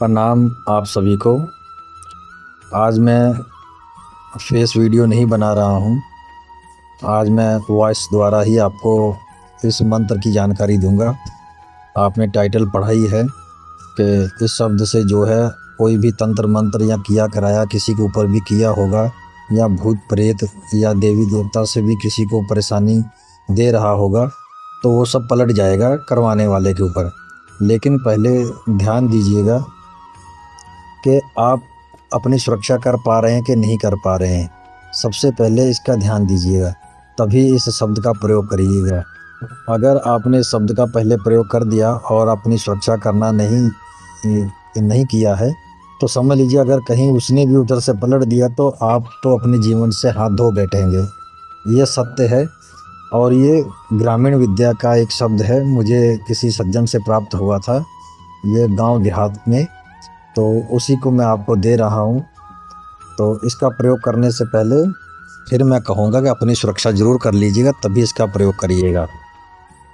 प्रणाम आप सभी को। आज मैं फेस वीडियो नहीं बना रहा हूँ। आज मैं वॉइस द्वारा ही आपको इस मंत्र की जानकारी दूंगा। आपने टाइटल पढ़ा ही है कि इस शब्द से जो है कोई भी तंत्र मंत्र या किया कराया किसी के ऊपर भी किया होगा, या भूत प्रेत या देवी देवता से भी किसी को परेशानी दे रहा होगा, तो वो सब पलट जाएगा करवाने वाले के ऊपर। लेकिन पहले ध्यान दीजिएगा कि आप अपनी सुरक्षा कर पा रहे हैं कि नहीं कर पा रहे हैं। सबसे पहले इसका ध्यान दीजिएगा, तभी इस शब्द का प्रयोग करिएगा। अगर आपने इस शब्द का पहले प्रयोग कर दिया और अपनी सुरक्षा करना नहीं किया है, तो समझ लीजिए अगर कहीं उसने भी उधर से पलट दिया तो आप तो अपने जीवन से हाथ धो बैठेंगे। ये सत्य है और ये ग्रामीण विद्या का एक शब्द है। मुझे किसी सज्जन से प्राप्त हुआ था, ये गांव देहात में, तो उसी को मैं आपको दे रहा हूँ। तो इसका प्रयोग करने से पहले फिर मैं कहूँगा कि अपनी सुरक्षा ज़रूर कर लीजिएगा, तभी इसका प्रयोग करिएगा।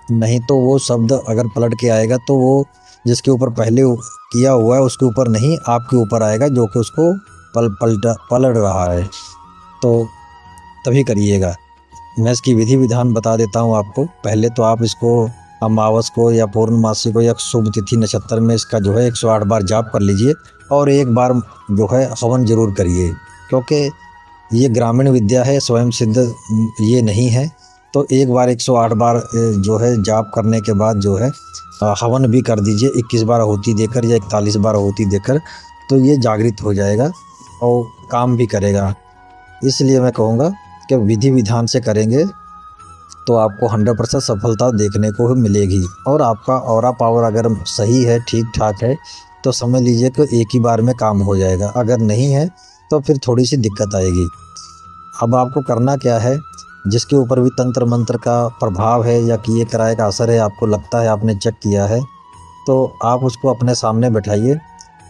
नहीं तो वो शब्द अगर पलट के आएगा तो वो जिसके ऊपर पहले किया हुआ है उसके ऊपर नहीं, आपके ऊपर आएगा, जो कि उसको पलट रहा है। तो तभी करिएगा। मैं इसकी विधि विधान बता देता हूँ आपको। पहले तो आप इसको अमावस को या पूर्णमासी को या शुभ तिथि नक्षत्र में इसका जो है 108 बार जाप कर लीजिए और एक बार जो है हवन जरूर करिए, क्योंकि ये ग्रामीण विद्या है, स्वयं सिद्ध ये नहीं है। तो एक बार 108 बार जो है जाप करने के बाद जो है हवन भी कर दीजिए 21 बार आहुति देकर या 41 बार आहुति देकर, तो ये जागृत हो जाएगा और काम भी करेगा। इसलिए मैं कहूँगा कि विधि विधान से करेंगे तो आपको 100% सफलता देखने को मिलेगी। और आपका ऑरा पावर अगर सही है, ठीक ठाक है, तो समझ लीजिए कि एक ही बार में काम हो जाएगा। अगर नहीं है तो फिर थोड़ी सी दिक्कत आएगी। अब आपको करना क्या है, जिसके ऊपर भी तंत्र मंत्र का प्रभाव है या किए कराए का असर है, आपको लगता है, आपने चेक किया है, तो आप उसको अपने सामने बैठाइए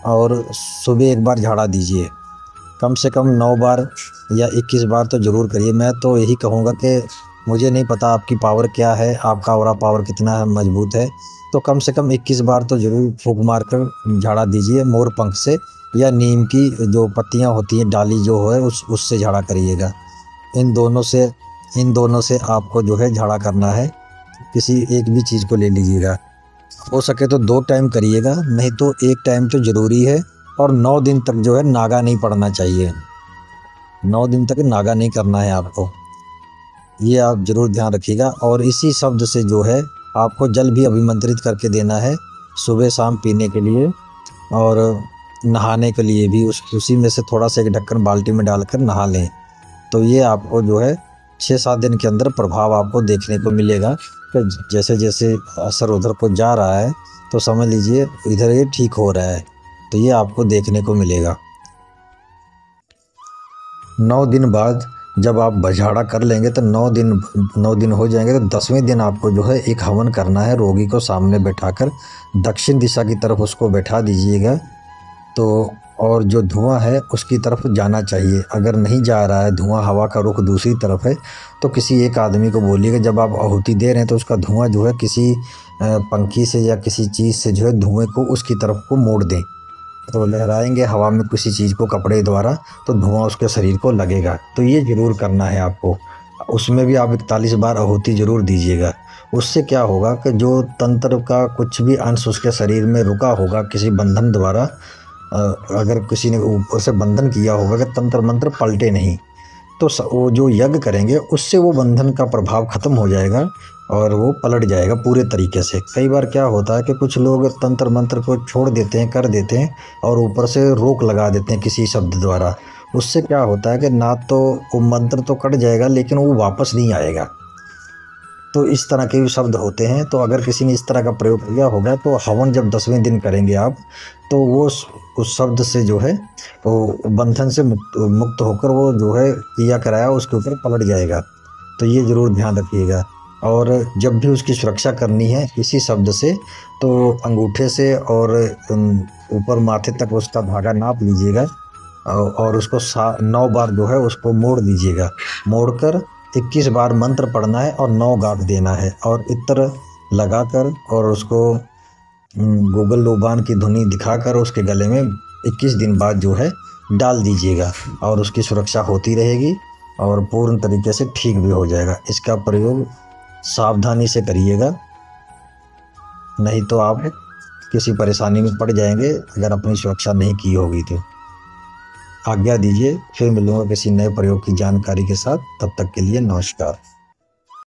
और सुबह एक बार झाड़ा दीजिए। कम से कम 9 बार या 21 बार तो ज़रूर करिए। मैं तो यही कहूँगा कि मुझे नहीं पता आपकी पावर क्या है, आपका ऑरा पावर कितना है, मजबूत है, तो कम से कम 21 बार तो ज़रूर फूंक मार कर झाड़ा दीजिए मोर पंख से, या नीम की जो पत्तियाँ होती हैं, डाली जो है उससे झाड़ा करिएगा। इन दोनों से आपको जो है झाड़ा करना है। किसी एक भी चीज़ को ले लीजिएगा। हो सके तो 2 टाइम करिएगा, नहीं तो 1 टाइम तो ज़रूरी है। और 9 दिन तक जो है नागा नहीं पड़ना चाहिए। 9 दिन तक नागा नहीं करना है आपको, ये आप ज़रूर ध्यान रखिएगा। और इसी शब्द से जो है आपको जल भी अभिमंत्रित करके देना है, सुबह शाम पीने के लिए और नहाने के लिए भी। उसी में से थोड़ा सा एक ढक्कन बाल्टी में डालकर नहा लें। तो ये आपको जो है 6-7 दिन के अंदर प्रभाव आपको देखने को मिलेगा कि जैसे जैसे असर उधर को जा रहा है तो समझ लीजिए इधर ये ठीक हो रहा है। तो ये आपको देखने को मिलेगा। 9 दिन बाद जब आप बझाड़ा कर लेंगे तो 9 दिन हो जाएंगे, तो 10वें दिन आपको जो है एक हवन करना है। रोगी को सामने बैठाकर दक्षिण दिशा की तरफ उसको बैठा दीजिएगा। तो और जो धुआं है उसकी तरफ जाना चाहिए। अगर नहीं जा रहा है धुआं, हवा का रुख दूसरी तरफ है, तो किसी एक आदमी को बोलिएगा जब आप आहुति दे रहे हैं तो उसका धुआं जो है किसी पंखी से या किसी चीज़ से जो है धुएं को उसकी तरफ को मोड़ दें। तो लहराएंगे हवा में किसी चीज़ को कपड़े द्वारा, तो धुआं उसके शरीर को लगेगा। तो ये ज़रूर करना है आपको। उसमें भी आप 41 बार आहुति ज़रूर दीजिएगा। उससे क्या होगा कि जो तंत्र का कुछ भी अंश उसके शरीर में रुका होगा किसी बंधन द्वारा, अगर किसी ने ऊपर से बंधन किया होगा कि तंत्र मंत्र पलटे नहीं, तो वो जो यज्ञ करेंगे उससे वो बंधन का प्रभाव ख़त्म हो जाएगा और वो पलट जाएगा पूरे तरीके से। कई बार क्या होता है कि कुछ लोग तंत्र मंत्र को छोड़ देते हैं, कर देते हैं और ऊपर से रोक लगा देते हैं किसी शब्द द्वारा। उससे क्या होता है कि ना तो वो मंत्र तो कट जाएगा लेकिन वो वापस नहीं आएगा। तो इस तरह के भी शब्द होते हैं। तो अगर किसी ने इस तरह का प्रयोग किया होगा तो हवन जब 10वें दिन करेंगे आप, तो वो उस शब्द से जो है वो बंधन से मुक्त होकर वो जो है किया कराया उसके ऊपर पलट जाएगा। तो ये ज़रूर ध्यान रखिएगा। और जब भी उसकी सुरक्षा करनी है इसी शब्द से, तो अंगूठे से और ऊपर माथे तक उसका धागा नाप लीजिएगा और उसको 9 बार जो है उसको मोड़ दीजिएगा। मोड़कर 21 बार मंत्र पढ़ना है और 9 गांठ देना है और इत्र लगाकर और उसको गूगल लोबान की धुनी दिखाकर उसके गले में 21 दिन बाद जो है डाल दीजिएगा और उसकी सुरक्षा होती रहेगी और पूर्ण तरीके से ठीक भी हो जाएगा। इसका प्रयोग सावधानी से करिएगा, नहीं तो आप किसी परेशानी में पड़ जाएंगे अगर अपनी सुरक्षा नहीं की होगी तो। आज्ञा दीजिए, फिर मिलूंगा किसी नए प्रयोग की जानकारी के साथ। तब तक के लिए नमस्कार।